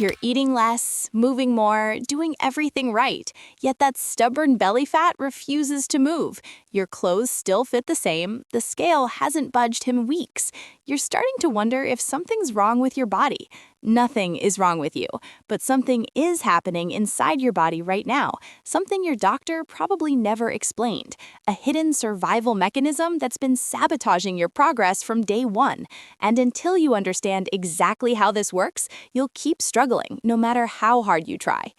You're eating less, moving more, doing everything right, yet that stubborn belly fat refuses to move. Your clothes still fit the same, the scale hasn't budged in weeks. You're starting to wonder if something's wrong with your body. Nothing is wrong with you, but something is happening inside your body right now, something your doctor probably never explained, a hidden survival mechanism that's been sabotaging your progress from day one. And until you understand exactly how this works, you'll keep struggling, no matter how hard you try.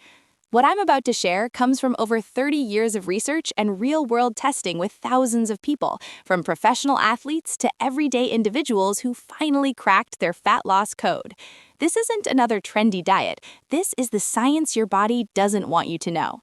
What I'm about to share comes from over 30 years of research and real-world testing with thousands of people, from professional athletes to everyday individuals who finally cracked their fat loss code. This isn't another trendy diet. This is the science your body doesn't want you to know.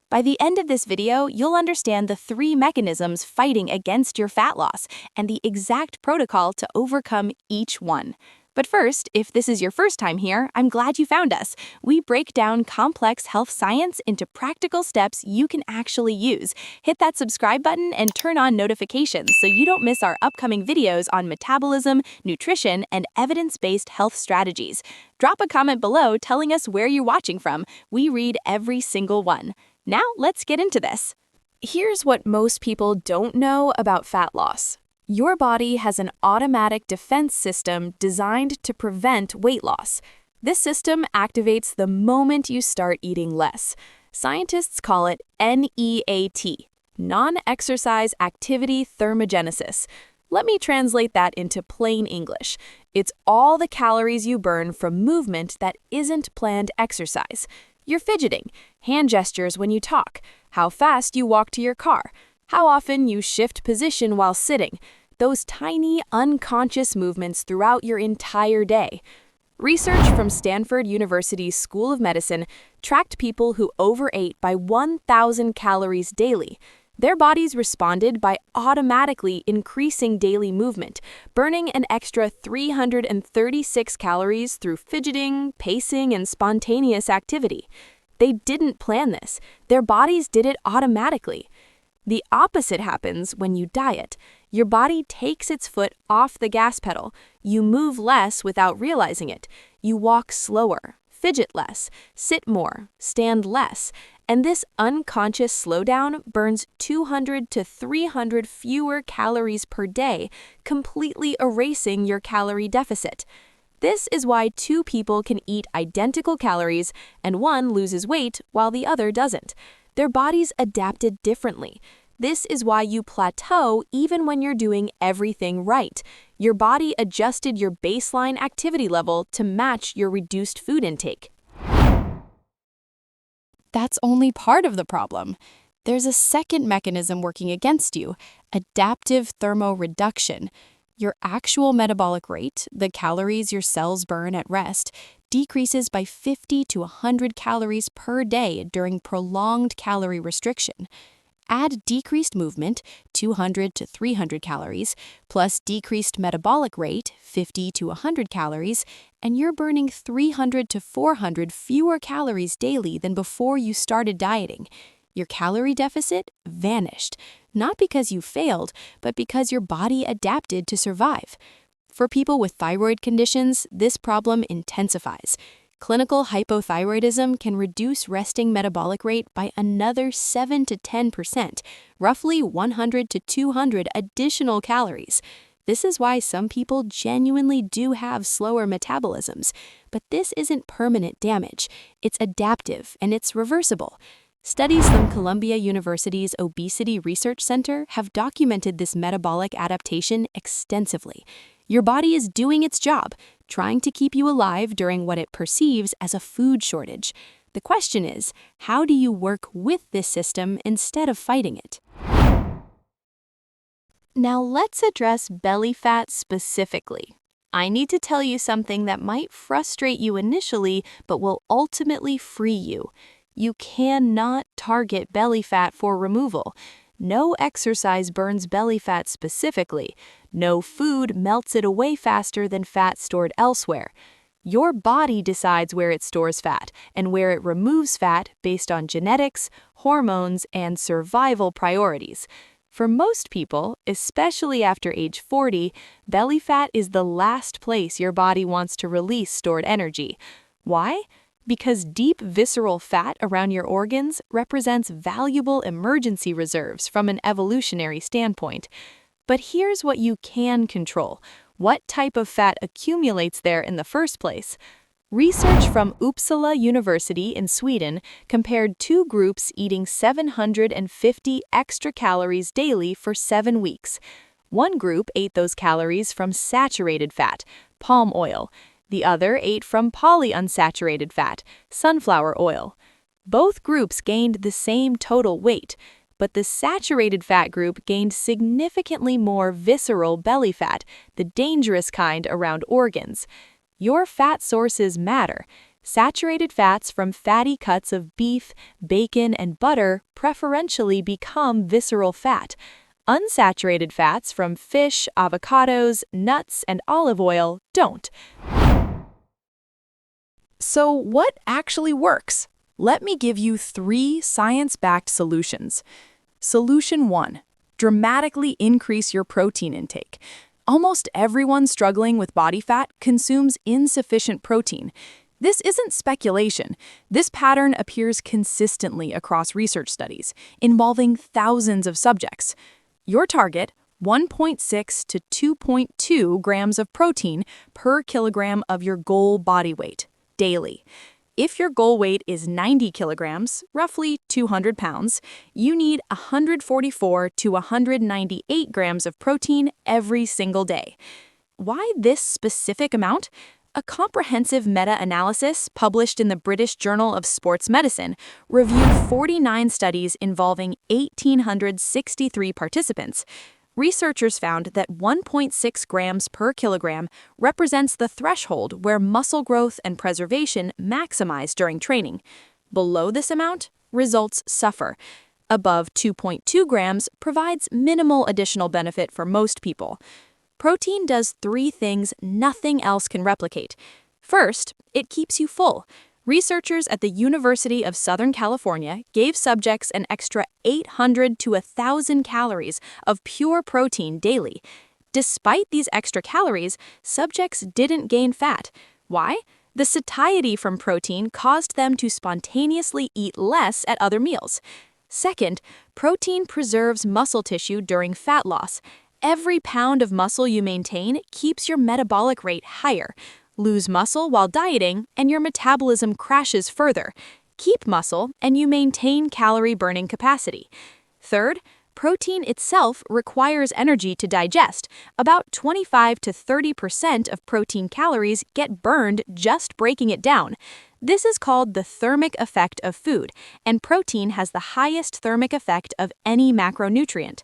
By the end of this video, you'll understand the 3 mechanisms fighting against your fat loss and the exact protocol to overcome each one. But first, if this is your first time here, I'm glad you found us. We break down complex health science into practical steps you can actually use. Hit that subscribe button and turn on notifications so you don't miss our upcoming videos on metabolism, nutrition, and evidence-based health strategies. Drop a comment below telling us where you're watching from. We read every single one. Now, let's get into this. Here's what most people don't know about fat loss. Your body has an automatic defense system designed to prevent weight loss. This system activates the moment you start eating less. Scientists call it NEAT, non-exercise activity thermogenesis. Let me translate that into plain English. It's all the calories you burn from movement that isn't planned exercise. You're fidgeting, hand gestures when you talk, how fast you walk to your car, how often you shift position while sitting. Those tiny, unconscious movements throughout your entire day. Research from Stanford University's School of Medicine tracked people who overate by 1,000 calories daily. Their bodies responded by automatically increasing daily movement, burning an extra 336 calories through fidgeting, pacing, and spontaneous activity. They didn't plan this. Their bodies did it automatically. The opposite happens when you diet. Your body takes its foot off the gas pedal. You move less without realizing it. You walk slower, fidget less, sit more, stand less, and this unconscious slowdown burns 200 to 300 fewer calories per day, completely erasing your calorie deficit. This is why 2 people can eat identical calories and one loses weight while the other doesn't. Their bodies adapted differently. This is why you plateau even when you're doing everything right. Your body adjusted your baseline activity level to match your reduced food intake. That's only part of the problem. There's a second mechanism working against you, adaptive thermoreduction. Your actual metabolic rate, the calories your cells burn at rest, decreases by 50 to 100 calories per day during prolonged calorie restriction. Add decreased movement, 200 to 300 calories, plus decreased metabolic rate, 50 to 100 calories, and you're burning 300 to 400 fewer calories daily than before you started dieting. Your calorie deficit vanished, not because you failed, but because your body adapted to survive. For people with thyroid conditions, this problem intensifies. Clinical hypothyroidism can reduce resting metabolic rate by another 7 to 10%, roughly 100 to 200 additional calories. This is why some people genuinely do have slower metabolisms, but this isn't permanent damage. It's adaptive and it's reversible. Studies from Columbia University's Obesity Research Center have documented this metabolic adaptation extensively. Your body is doing its job, trying to keep you alive during what it perceives as a food shortage. The question is, how do you work with this system instead of fighting it? Now let's address belly fat specifically. I need to tell you something that might frustrate you initially, but will ultimately free you. You cannot target belly fat for removal. No exercise burns belly fat specifically. No food melts it away faster than fat stored elsewhere. Your body decides where it stores fat and where it removes fat based on genetics, hormones, and survival priorities. For most people, especially after age 40, belly fat is the last place your body wants to release stored energy. Why? Because deep visceral fat around your organs represents valuable emergency reserves from an evolutionary standpoint. But here's what you can control: what type of fat accumulates there in the first place. Research from Uppsala University in Sweden compared two groups eating 750 extra calories daily for 7 weeks. One group ate those calories from saturated fat, palm oil. The other ate from polyunsaturated fat, sunflower oil. Both groups gained the same total weight, but the saturated fat group gained significantly more visceral belly fat, the dangerous kind around organs. Your fat sources matter. Saturated fats from fatty cuts of beef, bacon, and butter preferentially become visceral fat. Unsaturated fats from fish, avocados, nuts, and olive oil don't. So what actually works? Let me give you 3 science-backed solutions. Solution 1. Dramatically increase your protein intake. Almost everyone struggling with body fat consumes insufficient protein. This isn't speculation. This pattern appears consistently across research studies, involving thousands of subjects. Your target: 1.6 to 2.2 grams of protein per kilogram of your goal body weight, daily. If your goal weight is 90 kilograms, roughly 200 pounds, you need 144 to 198 grams of protein every single day. Why this specific amount? A comprehensive meta-analysis published in the British Journal of Sports Medicine reviewed 49 studies involving 1,863 participants. Researchers found that 1.6 grams per kilogram represents the threshold where muscle growth and preservation maximize during training. Below this amount, results suffer. Above 2.2 grams provides minimal additional benefit for most people. Protein does 3 things nothing else can replicate. First, it keeps you full. Researchers at the University of Southern California gave subjects an extra 800 to 1,000 calories of pure protein daily. Despite these extra calories, subjects didn't gain fat. Why? The satiety from protein caused them to spontaneously eat less at other meals. Second, protein preserves muscle tissue during fat loss. Every pound of muscle you maintain keeps your metabolic rate higher. Lose muscle while dieting, and your metabolism crashes further. Keep muscle, and you maintain calorie burning capacity. Third, protein itself requires energy to digest. About 25 to 30% of protein calories get burned just breaking it down. This is called the thermic effect of food, and protein has the highest thermic effect of any macronutrient.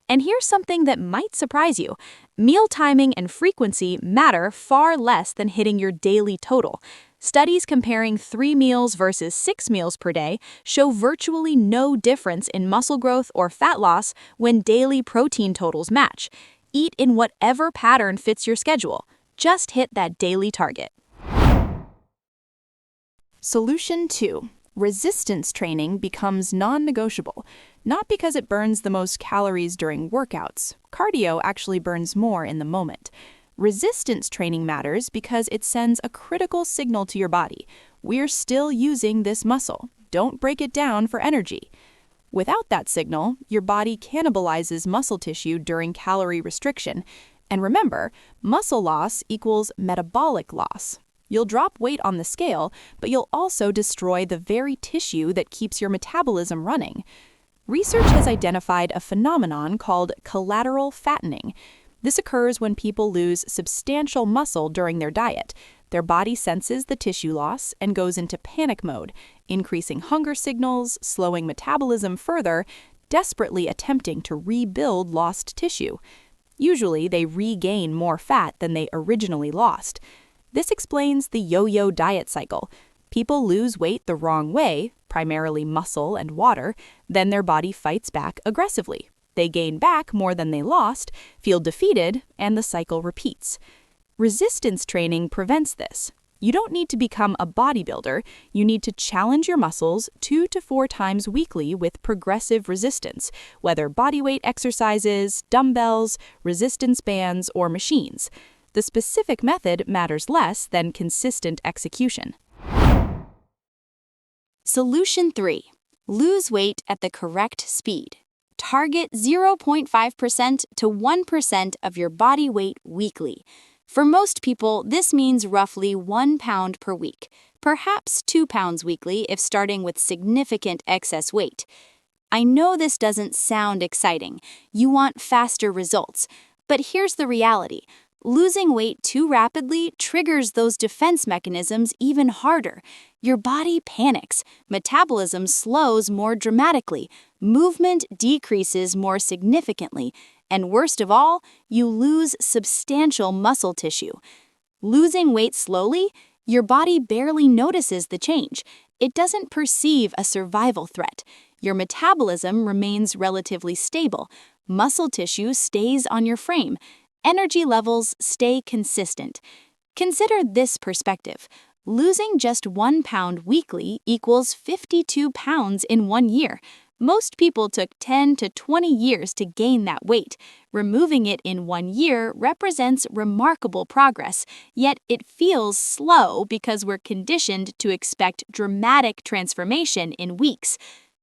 And here's something that might surprise you. Meal timing and frequency matter far less than hitting your daily total. Studies comparing 3 meals versus 6 meals per day show virtually no difference in muscle growth or fat loss when daily protein totals match. Eat in whatever pattern fits your schedule. Just hit that daily target. Solution 2. Resistance training becomes non-negotiable. Not because it burns the most calories during workouts. Cardio actually burns more in the moment. Resistance training matters because it sends a critical signal to your body. We're still using this muscle. Don't break it down for energy. Without that signal, your body cannibalizes muscle tissue during calorie restriction. And remember, muscle loss equals metabolic loss. You'll drop weight on the scale, but you'll also destroy the very tissue that keeps your metabolism running. Research has identified a phenomenon called collateral fattening. This occurs when people lose substantial muscle during their diet. Their body senses the tissue loss and goes into panic mode, increasing hunger signals, slowing metabolism further, desperately attempting to rebuild lost tissue. Usually, they regain more fat than they originally lost. This explains the yo-yo diet cycle. People lose weight the wrong way, primarily muscle and water, then their body fights back aggressively. They gain back more than they lost, feel defeated, and the cycle repeats. Resistance training prevents this. You don't need to become a bodybuilder. You need to challenge your muscles 2 to 4 times weekly with progressive resistance, whether bodyweight exercises, dumbbells, resistance bands, or machines. The specific method matters less than consistent execution. Solution 3. Lose weight at the correct speed. Target 0.5% to 1% of your body weight weekly. For most people, this means roughly 1 pound per week, perhaps 2 pounds weekly if starting with significant excess weight. I know this doesn't sound exciting. You want faster results. But here's the reality. Losing weight too rapidly triggers those defense mechanisms even harder. Your body panics, metabolism slows more dramatically, movement decreases more significantly, and worst of all, you lose substantial muscle tissue. Losing weight slowly, your body barely notices the change. It doesn't perceive a survival threat. Your metabolism remains relatively stable. Muscle tissue stays on your frame. Energy levels stay consistent. Consider this perspective. Losing just 1 pound weekly equals 52 pounds in 1 year. Most people took 10 to 20 years to gain that weight. Removing it in 1 year represents remarkable progress, yet it feels slow because we're conditioned to expect dramatic transformation in weeks.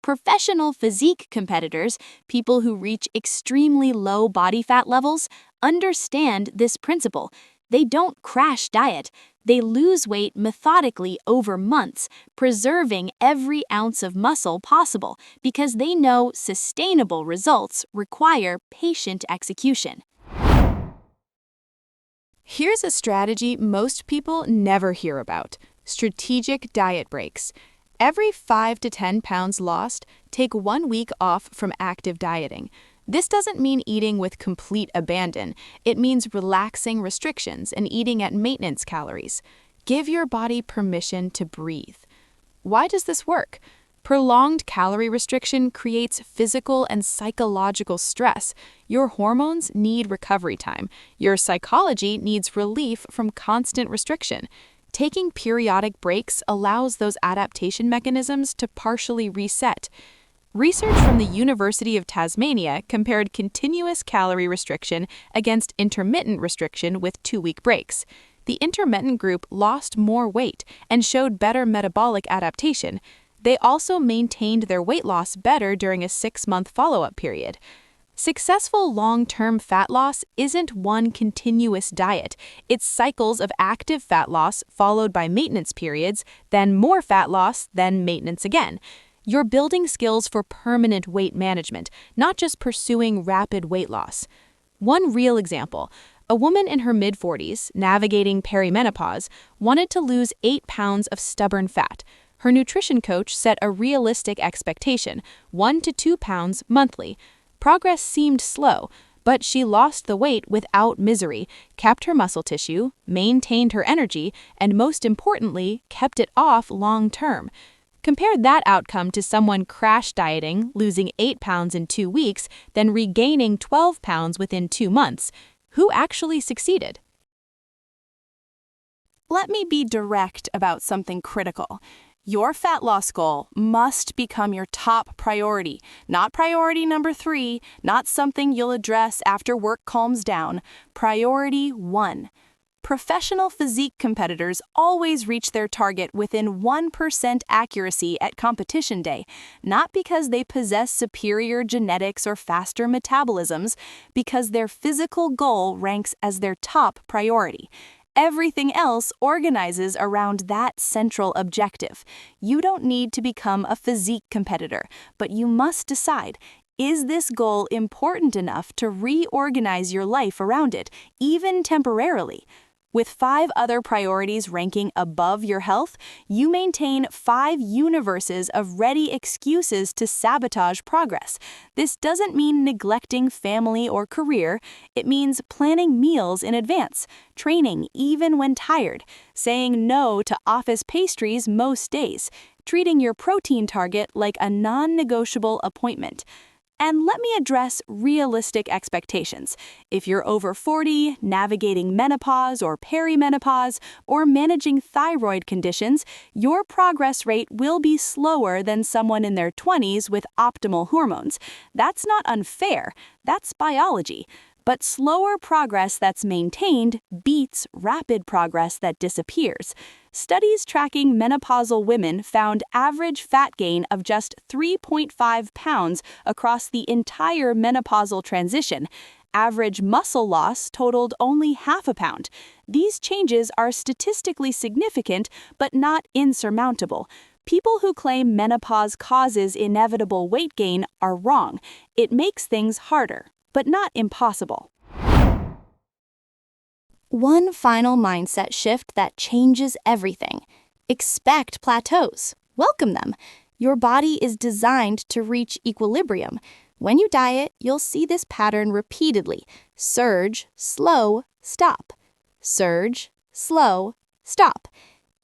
Professional physique competitors, people who reach extremely low body fat levels, understand this principle. They don't crash diet. They lose weight methodically over months, preserving every ounce of muscle possible because they know sustainable results require patient execution. Here's a strategy most people never hear about: strategic diet breaks. Every 5 to 10 pounds lost, take 1 week off from active dieting. This doesn't mean eating with complete abandon. It means relaxing restrictions and eating at maintenance calories. Give your body permission to breathe. Why does this work? Prolonged calorie restriction creates physical and psychological stress. Your hormones need recovery time. Your psychology needs relief from constant restriction. Taking periodic breaks allows those adaptation mechanisms to partially reset. Research from the University of Tasmania compared continuous calorie restriction against intermittent restriction with 2-week breaks. The intermittent group lost more weight and showed better metabolic adaptation. They also maintained their weight loss better during a 6-month follow-up period. Successful long-term fat loss isn't one continuous diet. It's cycles of active fat loss followed by maintenance periods, then more fat loss, then maintenance again. You're building skills for permanent weight management, not just pursuing rapid weight loss. One real example: a woman in her mid-40s, navigating perimenopause, wanted to lose 8 pounds of stubborn fat. Her nutrition coach set a realistic expectation: 1 to 2 pounds monthly. Progress seemed slow, but she lost the weight without misery, kept her muscle tissue, maintained her energy, and most importantly, kept it off long-term. Compare that outcome to someone crash dieting, losing 8 pounds in 2 weeks, then regaining 12 pounds within 2 months. Who actually succeeded? Let me be direct about something critical. Your fat loss goal must become your top priority, not priority number 3, not something you'll address after work calms down. Priority 1. Professional physique competitors always reach their target within 1% accuracy at competition day, not because they possess superior genetics or faster metabolisms, because their physical goal ranks as their top priority. Everything else organizes around that central objective. You don't need to become a physique competitor, but you must decide, is this goal important enough to reorganize your life around it, even temporarily? With 5 other priorities ranking above your health, you maintain 5 universes of ready excuses to sabotage progress. This doesn't mean neglecting family or career. It means planning meals in advance, training even when tired, saying no to office pastries most days, treating your protein target like a non-negotiable appointment. And let me address realistic expectations. If you're over 40, navigating menopause or perimenopause, or managing thyroid conditions, your progress rate will be slower than someone in their 20s with optimal hormones. That's not unfair. That's biology. but slower progress that's maintained beats rapid progress that disappears. Studies tracking menopausal women found average fat gain of just 3.5 pounds across the entire menopausal transition. Average muscle loss totaled only half a pound. These changes are statistically significant but not insurmountable. People who claim menopause causes inevitable weight gain are wrong. It makes things harder, but not impossible. One final mindset shift that changes everything. Expect plateaus. Welcome them. Your body is designed to reach equilibrium. When you diet, you'll see this pattern repeatedly. Surge, slow, stop. Surge, slow, stop.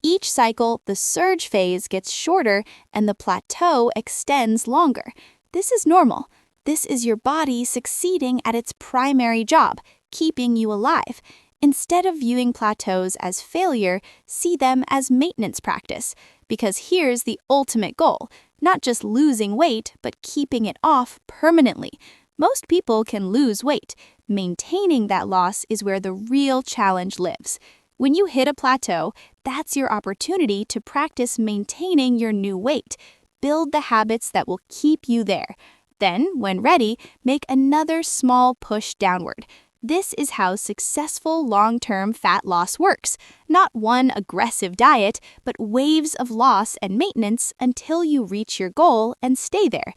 Each cycle, the surge phase gets shorter and the plateau extends longer. This is normal. This is your body succeeding at its primary job, keeping you alive. Instead of viewing plateaus as failure, see them as maintenance practice. Because here's the ultimate goal, not just losing weight, but keeping it off permanently. Most people can lose weight. Maintaining that loss is where the real challenge lives. When you hit a plateau, that's your opportunity to practice maintaining your new weight. Build the habits that will keep you there. Then, when ready, make another small push downward. This is how successful long-term fat loss works. Not one aggressive diet, but waves of loss and maintenance until you reach your goal and stay there.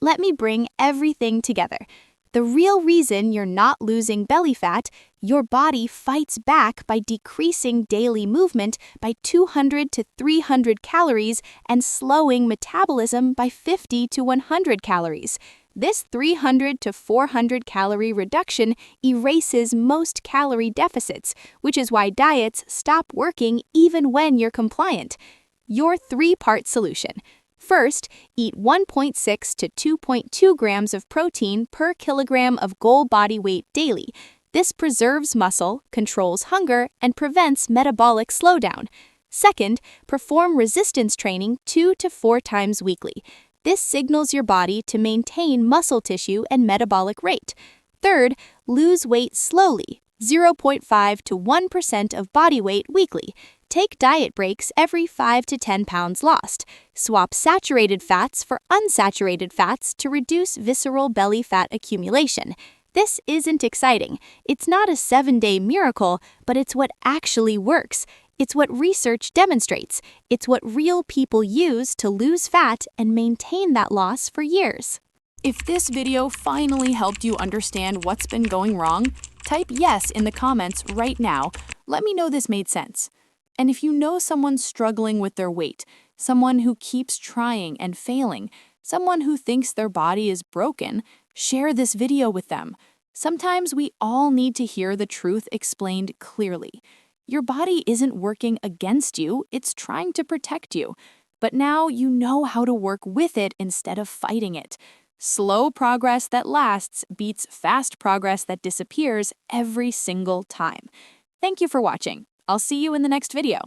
Let me bring everything together. The real reason you're not losing belly fat, your body fights back by decreasing daily movement by 200 to 300 calories and slowing metabolism by 50 to 100 calories. This 300 to 400 calorie reduction erases most calorie deficits, which is why diets stop working even when you're compliant. Your three-part solution. First, eat 1.6 to 2.2 grams of protein per kilogram of goal body weight daily. This preserves muscle, controls hunger, and prevents metabolic slowdown. Second, perform resistance training 2 to 4 times weekly. This signals your body to maintain muscle tissue and metabolic rate. Third, lose weight slowly, 0.5 to 1% of body weight weekly. Take diet breaks every 5 to 10 pounds lost. Swap saturated fats for unsaturated fats to reduce visceral belly fat accumulation. This isn't exciting. It's not a 7-day miracle, but it's what actually works. It's what research demonstrates. It's what real people use to lose fat and maintain that loss for years. If this video finally helped you understand what's been going wrong, type yes in the comments right now. Let me know this made sense. And if you know someone struggling with their weight, someone who keeps trying and failing, someone who thinks their body is broken, share this video with them. Sometimes we all need to hear the truth explained clearly. Your body isn't working against you, it's trying to protect you. But now you know how to work with it instead of fighting it. Slow progress that lasts beats fast progress that disappears every single time. Thank you for watching. I'll see you in the next video.